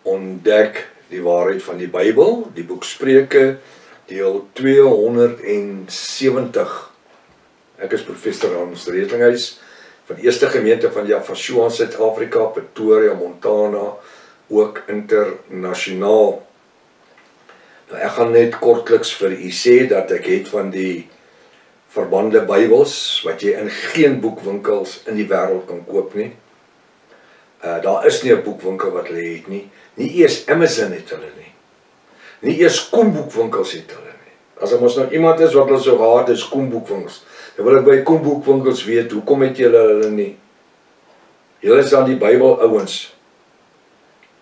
ontdek die waarheid van die Bybel, die boek Spreuke, deel 270. Ek is professor Hans Redlinghuis van die Eerste Gemeente van Jaffa Suid-Afrika, Pretoria, Montana, ook internasionaal. Nou, ek gaan net kortliks vir u sê dat ek het van die verbande Bybels, wat jy in geen boekwinkels in die wêreld kan koop nie. Daar is nie 'n boekwinkel wat hulle het nie. Nie eers Amazon het hulle nie. Nie eers Koenboekwinkels het hulle nie. As er mos nou iemand is wat hulle so haat is Koenboekwinkels, dan wil ek by Koenboekwinkels weet, hoekom het julle hulle nie? Julle is dan die Bybel ouens.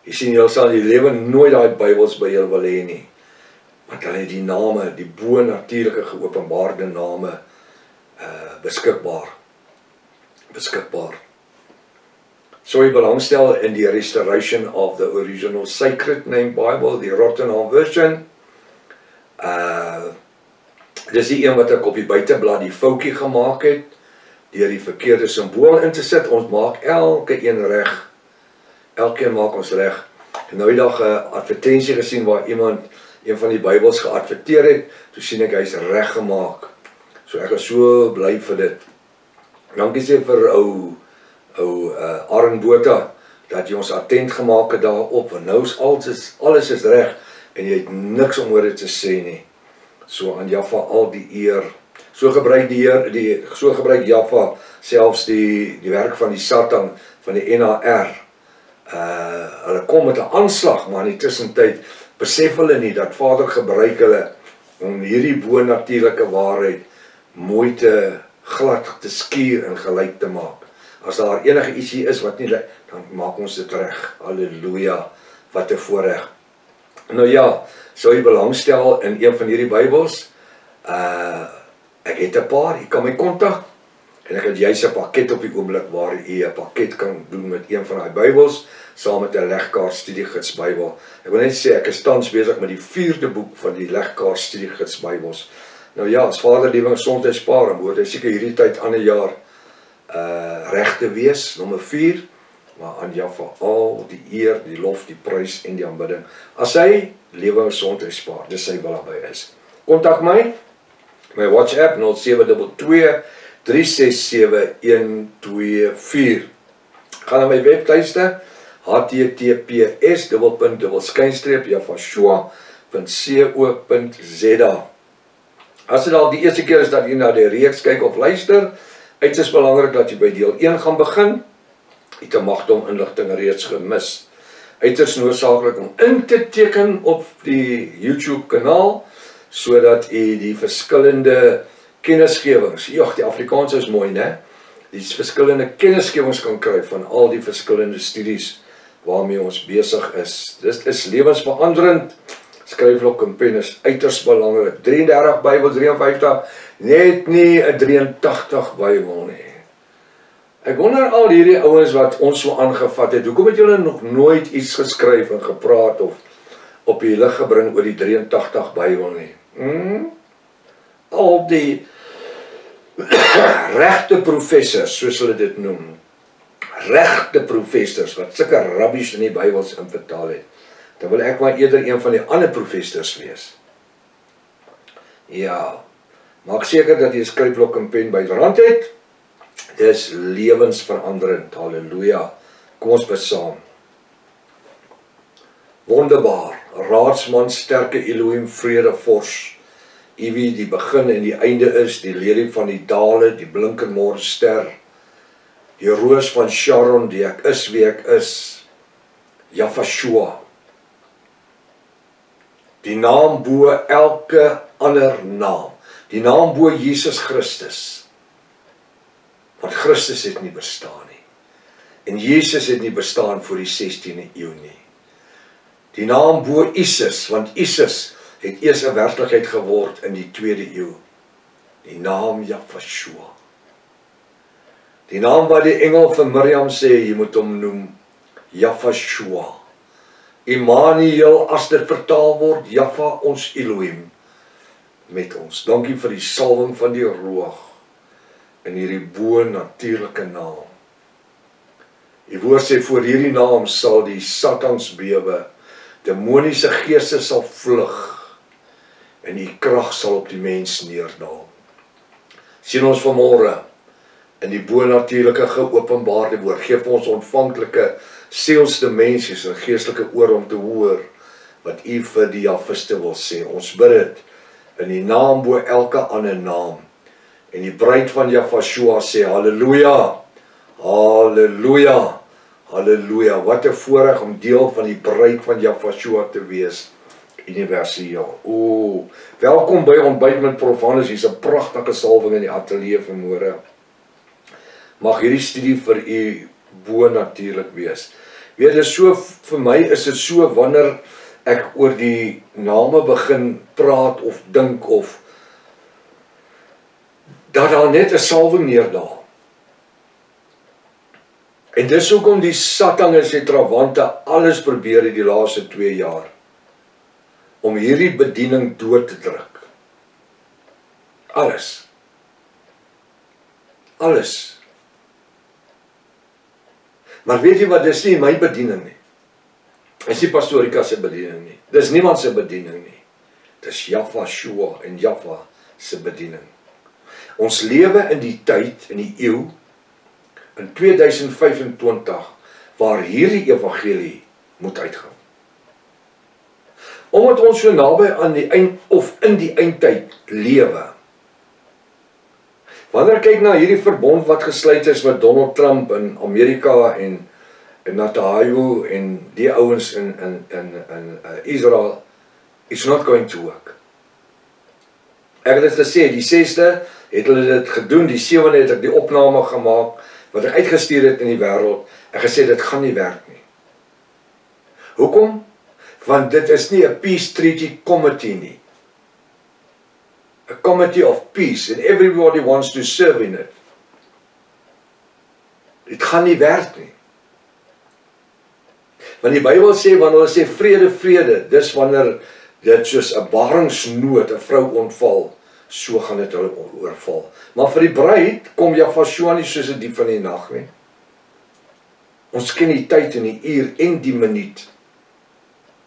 Jy sien, julle sal die lewe nooit daai Bybels by julle wil hê nie. Want hulle het die name, die bo-natuurlike geopenbaarde name beskikbaar. So jy belangstel in die restoration of the original sacred name Bible, die Rottenham version. Dis die een wat ek op die buiteblad die foutjie gemaak het, deur die verkeerde simbool in te sit. Ons maak elke een reg. Elkeen maak ons reg. En nou die dag 'n advertensie gesien waar iemand een van die Bybels geadverteer het, toe sien ek hy's reg gemaak. So ek is so bly vir dit. Dankie sê vir ou Aaron Botha, dat jy ons attent gemaak het daarop, want nou is alles is reg, en jy het niks om oor dit te sê nie. So aan Jaffa al die eer. So gebruik Jaffa selfs die werk van die Satan, van die NAR. Hulle kom met 'n aanslag, maar in die tussentyd besef hulle nie dat Vader gebruik hulle om hierdie bo-natuurlike waarheid mooi te glad te skuur en gelyk te maak. As daar enige ietsie is wat nie, dan maak ons dit reg. Halleluja, wat 'n voorreg. Nou ja, sou jy belangstel in een van hierdie Bybels, ek het 'n paar, jy kan my kontak, en ek het juis 'n pakket op die oomblik waar jy 'n pakket kan doen met een van die Bybels, saam met 'n legkaart studiegids Bybel. Ek wil net sê, ek is tans besig met die 4de boek van die legkaart studiegids Bybels. Nou ja, as Vader liewe en gesondheid spaar, dan moet hy seker hierdie tyd ander jaar reg te wees, nommer 4, maar aan Jaffa al die eer, die lof, die prys en die aanbidding. As hy lewe en gesondheid spaar, dis sy wil daarby is. Kontak my WhatsApp 0722 367 124. Gaan na my webtuiste https://jaffashua.co.za. As dit al die eerste keer is dat jy na die reeks kyk of luister, uiters belangrik dat jy by deel 1 gaan begin. Jy te magdom inligting reeds gemis. Uiters noodsaaklik om in te teken op die YouTube kanaal, sodat jy die verskillende kennisgewings, die Afrikaans is mooi, né? Die verskillende kennisgewings kan kry van al die verskillende studies waarmee ons besig is. Dit is lewensveranderend. Skryfblok en pen is uiters belangrik. 33 Bybel, 53, net nie 'n 83 Bybel nie. Ek wonder al hierdie ouens wat ons so aangevat het, hoekom het julle nog nooit iets geskryf en gepraat of op die lig gebring oor die 83 Bybel nie? Al die regte professors, soos hulle dit noem, regte professors wat sulke rubbish in die Bybels in vertaal het, dan wil ek maar eerder een van die ander professors wees. Ja, maak seker dat jy 'n skryfblok en pen byderhand het. Dis lewensveranderend, halleluja. Kom ons bid saam. Wonderbaar, raadsman, sterke Elohim, vrede vors, U wie die begin en die einde is, die lelie van die dale, die blinkermôre ster, die roos van Sharon, die ek is wie ek is, Jaffashua, die naam bo elke ander naam, die naam bo Jesus Christus, want Christus het nie bestaan nie, en Jesus het nie bestaan voor die 16de eeu nie. Die naam bo Isis, want Isis het eers 'n werklikheid geword in die 2de eeu. Die naam Jaffashua. Die naam wat die engel vir Miriam sê, jy moet hom noem Jaffashua. Immanuel, as dit vertaal word, Jaffa, ons Elohim, met ons. Dankie vir die salwing van die Ruach in hierdie bo-natuurlike naam. Die woord sê, voor hierdie naam sal die Satans bewe, Demoniese geeste sal vlug en die krag sal op die mens neerdal. Sien ons vanmôre in die bonatuurlike geopenbaarde woord, gee vir ons ontvanklike sielsdimensies en geestelike oor om te hoor wat u vir die Javiste wil sê. Ons bid dit in die naam bo elke ander naam. En die bruid van Jafashua sê halleluja, halleluja, halleluja. Wat 'n voorreg om deel van die bruid van Jafashua te wees. Universeel. Welkom by Ontbyt met Prof Hannes. Hier's 'n pragtige salwing in die ateljee vanmôre. Mag hierdie studie vir u bonatuurlik wees. Weet jy, so vir my is dit so wanneer ek oor die name begin praat of dink of dat daar net 'n salwing neerdal. En dis hoekom die Satan en sy trawante alles probeer het die laaste 2 jaar om hierdie bediening dood te druk. Alles. Alles. Maar weet jy wat, dis nie my bediening nie. Dis nie Pastorika se bediening nie. Dis niemand se bediening nie. Dis Jafashua en Jaffa se bediening. Ons lewe in die tyd, in die eeu, in 2025, waar hierdie evangelie moet uitgaan. Omdat ons so naby aan die eind of in die eindtyd lewe. Wanneer kyk na hierdie verbond wat gesluit is met Donald Trump in Amerika en Netanyahu en die ouens in Israel, it's not going to work. Ek het dit gesê, die 6de het hulle dit gedoen, die 7de het ek die opname gemaak, wat ek uitgestuur het in die wêreld, ek gesê dit gaan nie werk nie. Hoekom? Want dit is nie 'n peace treaty committee nie. A committee of peace, and everybody wants to serve in it. Dit gaan nie werk nie. Want die Bybel sê, wanneer hulle sê vrede, vrede, dis wanneer dit soos 'n baringsnood 'n vrou ontval, so gaan dit hulle oorval. Maar vir die bruid kom Jafashua nie soos 'n dief van die nag nie. Ons ken die tyd en die uur en die minuut.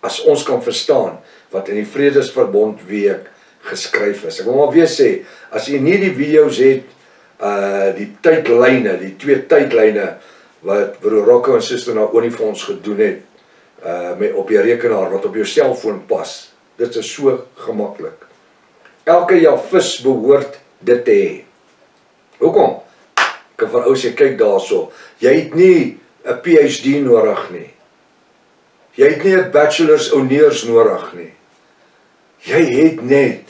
As ons kan verstaan wat in die Vredesverbond week geskryf is. Ek wil maar weer sê, as jy nie die video's het, die tydlyne, die 2 tydlyne wat broer Rocco en suster Naomi vir ons gedoen het, op jou rekenaar, wat op jou selfoon pas. Dit is so gemaklik. Elke Javis behoort dit te hê. Hoekom? Ek kan vir ou sê, kyk daarso, jy het nie 'n PhD nodig nie. Jy het nie 'n bachelor's honneurs nodig nie. Jy het net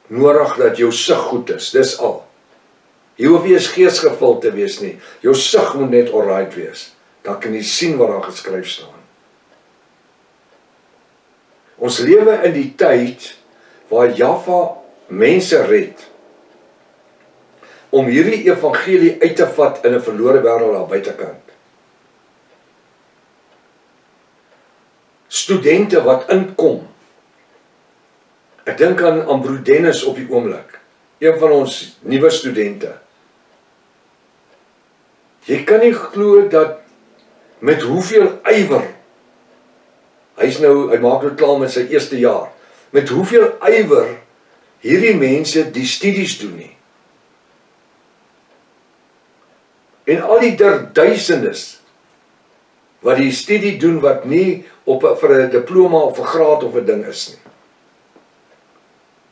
nodig dat jou sig goed is, dis al. Jy hoef nie eens geesgevuld te wees nie. Jou sig moet net alright wees. Dan kan jy sien wat daar geskryf staan. Ons lewe in die tyd waar Jaffa mense red om hierdie evangelie uit te vat in 'n verlore wêreld daar buitekant. Studente wat inkom. Ek dink aan broer Dennis op die oomblik. Een van ons nuwe studente. Jy kan nie glo dat met hoeveel ywer, hy maak nou klaar met sy eerste jaar, met hoeveel ywer hierdie mense die studies doen nie. En al die duisendes wat die studie doen wat nie vir 'n diploma of 'n graad of 'n ding is nie.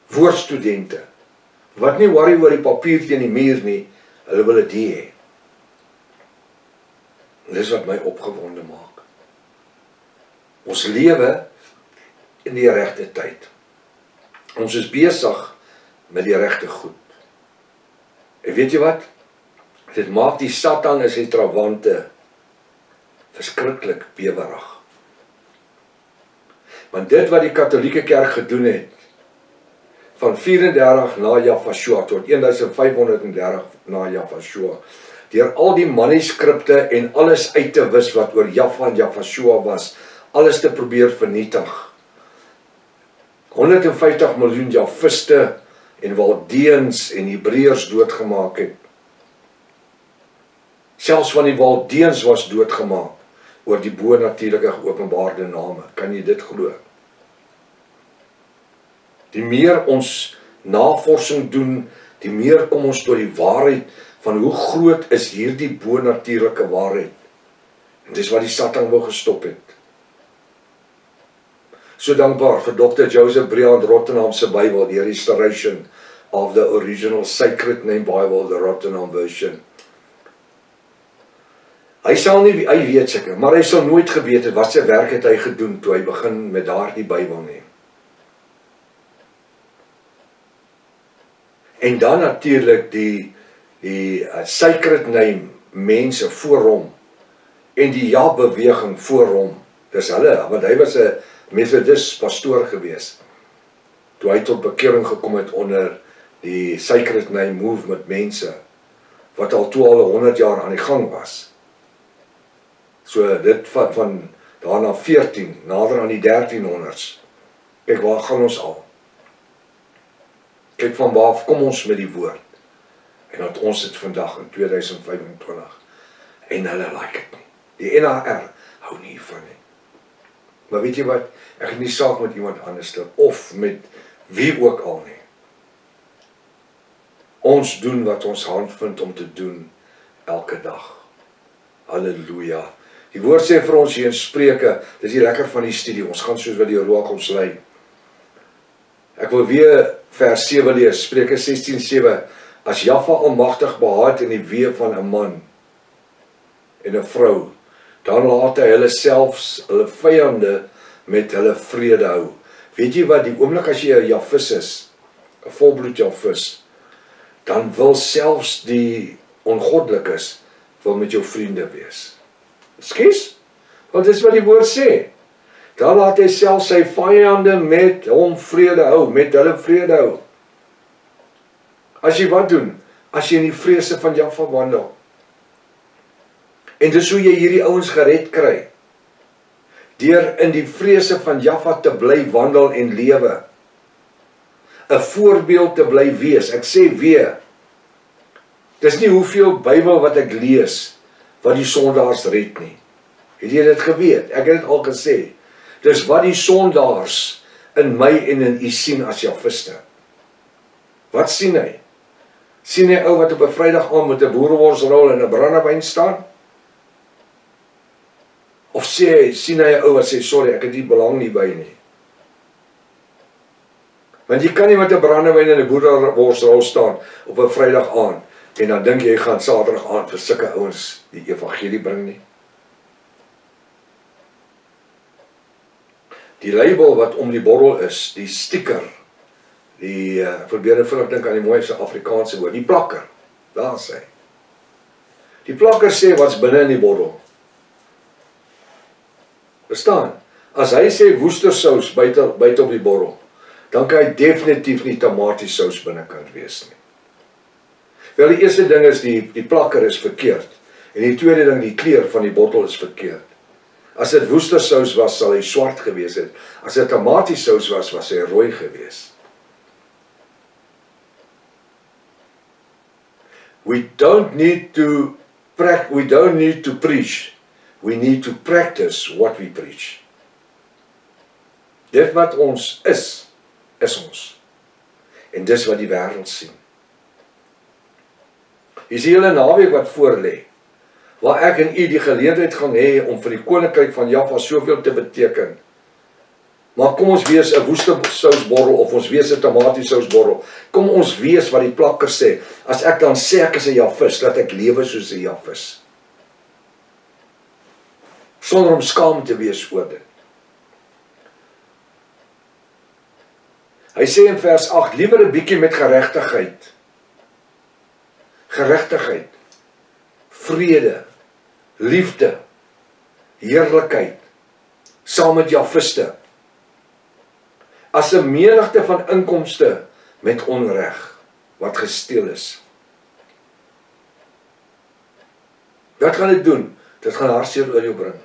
Woordstudente wat nie worry oor die papiertjie in die muur nie, hulle wil dit hê. Dis wat my opgewonde maak. Ons lewe in die regte tyd. Ons is besig met die regte goed. En weet jy wat? Dit maak die Satan en sy trawante verskriklik bewerig. Want dit wat die Katolieke Kerk gedoen het, van 34 na Jafashua tot 1530 na Jafashua, deur al die manuskripte en alles uit te wis wat oor Jaffa en Jafashua was, alles te probeer vernietig. 150 miljoen Javiste en Waldeens en Hebreërs doodgemaak het. Selfs van die Waldeens was doodgemaak oor die bo-natuurlike geopenbaarde name. Kan jy dit glo? Die meer ons navorsing doen, die meer kom ons tot die waarheid van hoe groot is hierdie bo-natuurlike waarheid. En dis wat die Satan wou gestop het. So dankbaar vir Dr. Joseph Briand Rottenham se Bybel, die Restoration of the Original Sacred Name Bible, the Rottenham Version. Hy weet seker, maar hy sal nooit geweet het wat sy werk het hy gedoen toe hy begin met daardie Bybel nie. En dan natuurlik die Sacred Name mense voor hom en die ja-beweging voor hom. Dis hulle, want hy was 'n Methodist pastoor gewees. Toe hy tot bekering gekom het onder die Sacred Name Movement mense, wat al 100 jaar aan die gang was. So dit van daarna 14, nader aan die 1300s. Kyk, waar gaan ons al? Kyk, van waar kom ons met die woord? En dat ons dit vandag in 2025. En hulle like dit nie. Die NHR hou nie hiervan nie. Maar weet jy wat? Ek het nie saak met iemand anders te, of met wie ook al nie. Ons doen wat ons hand vind om te doen elke dag. Halleluja. Die woord sê vir ons hier in Spreuke, dis die lekker van die studie, ons gaan soos wat die Ruach ons lei. Ek wil weer vers 7 lees, Spreuke 16:7. As Jahwe almagtig behaat in die weë van 'n man en 'n vrou, dan laat hy hulle selfs, hulle vyande met hulle vrede hou. Weet jy wat, die oomblik as jy 'n Jafis is, 'n volbloed Jafis, dan wil selfs die ongoddelikes wil met jou vriende wees. Skus? Want dis wat die woord sê. Dan laat hy selfs sy vyande met hom vrede hou, met hulle vrede hou. As jy wat doen? As jy in die vrese van Jahwe wandel. En dis hoe jy hierdie ouens gered kry. Deur in die vrese van Jahwe te bly wandel en lewe. 'n Voorbeeld te bly wees. Ek sê weer, dis nie hoeveel Bybel wat ek lees wat die sondaars red nie. Het jy dit geweet? Ek het dit al gesê. Dis wat die sondaars in my en in u sien as Jafiste. Wat sien hy? Sien hy ou wat op 'n Vrydag aand met 'n boereworsrol en 'n brandewyn staan? Of sien hy 'n ou wat sê, sorry, ek het nie belang nie by nie. Want jy kan nie met 'n brandewyn en 'n boereworsrol staan op 'n Vrydag aand en dan dink jy gaan Saterdag aand vir sulke ouens die evangelie bring nie. Die label wat om die bottel is, die sticker, die, probeer vinnig dink aan die mooiste Afrikaanse woord, die plakker, daar sê. Die plakker sê wat's binne in die bottel. Verstaan? As hy sê woestersous buite op die bottel, dan kan hy definitief nie tomatiesous binnekant wees nie. Wel, die eerste ding is die plakker is verkeerd. En die tweede ding, die kleur van die bottel is verkeerd. As dit woestersous was, sal hy swart gewees het. As dit tomatiesous was, was hy rooi gewees. We don't need to preach. We need to practice what we preach. Dit wat ons is ons. En dis wat die wêreld sien. Hier is die hele naweek wat voor lê, waar ek en u die geleentheid gaan hê om vir die koninkryk van Jahwe soveel te beteken. Maar kom ons wees 'n woestersousborrel of ons wees 'n tomatiesousborrel. Kom ons wees wat die plakker sê. As ek dan sê ek is 'n Jafis, dat ek lewe soos 'n Jafis. Sonder om skaam te wees oor dit. Hy sê in vers 8, liewer 'n bietjie met geregtigheid. Geregtigheid, vrede, liefde, heerlikheid, saam met Jafiste, as 'n menigte van inkomste met onreg, wat gesteel is. Wat gaan dit doen? Dit gaan hartseer oor jou bring.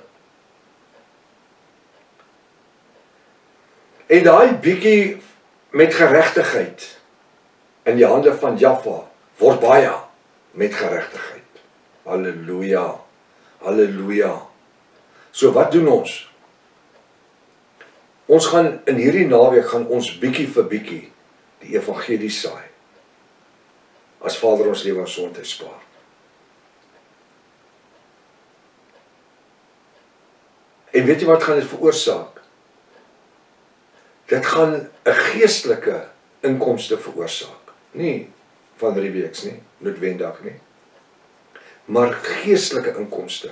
En daai bietjie met geregtigheid in die hande van Jahwe word baie met geregtigheid. Halleluja. Halleluja. So wat doen ons? Ons gaan in hierdie naweek gaan ons bietjie vir bietjie die evangelie saai. As Vader ons lewe en gesondheid spaar. En weet jy wat gaan dit veroorsaak? Dit gaan 'n geestelike inkomste veroorsaak. Nie van Riebeeks nie, noodwendig nie. Maar geestelike inkomste.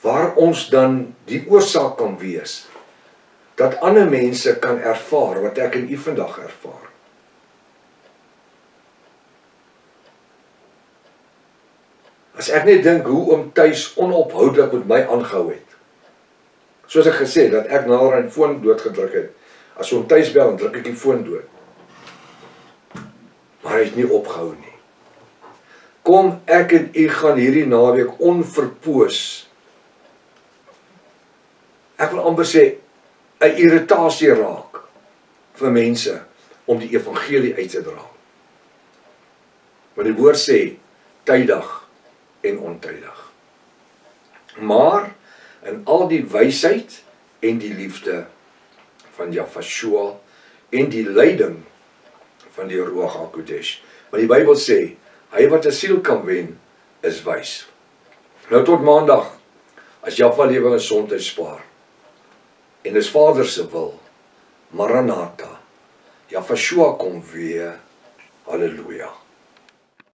Waar ons dan die oorsaak kan wees, dat ander mense kan ervaar wat ek en u vandag ervaar. As ek net dink hoe om tuis onophoudelik met my aangehou het. Soos ek gesê, dat ek nader aan die foon doodgedruk het. As ons tuis bel, dan druk ek die foon dood. Maar hy het nie opgehou nie. Kom ek en u gaan hierdie naweek onverpoos. Ek wil amper sê, 'n irritasie raak vir mense om die evangelie uit te dra. Want die woord sê, tydig en ontydig. Maar in al die wysheid en die liefde van Jahshua en die leiding van die Ruach HaKodesh. Want die Bybel sê, hy wat 'n siel kan wen, is wys. Nou tot maandag, as Jahwe lewe en gesondheid spaar. En dis Vader se wil. Maranatha. Jahshua kom weer. Halleluja.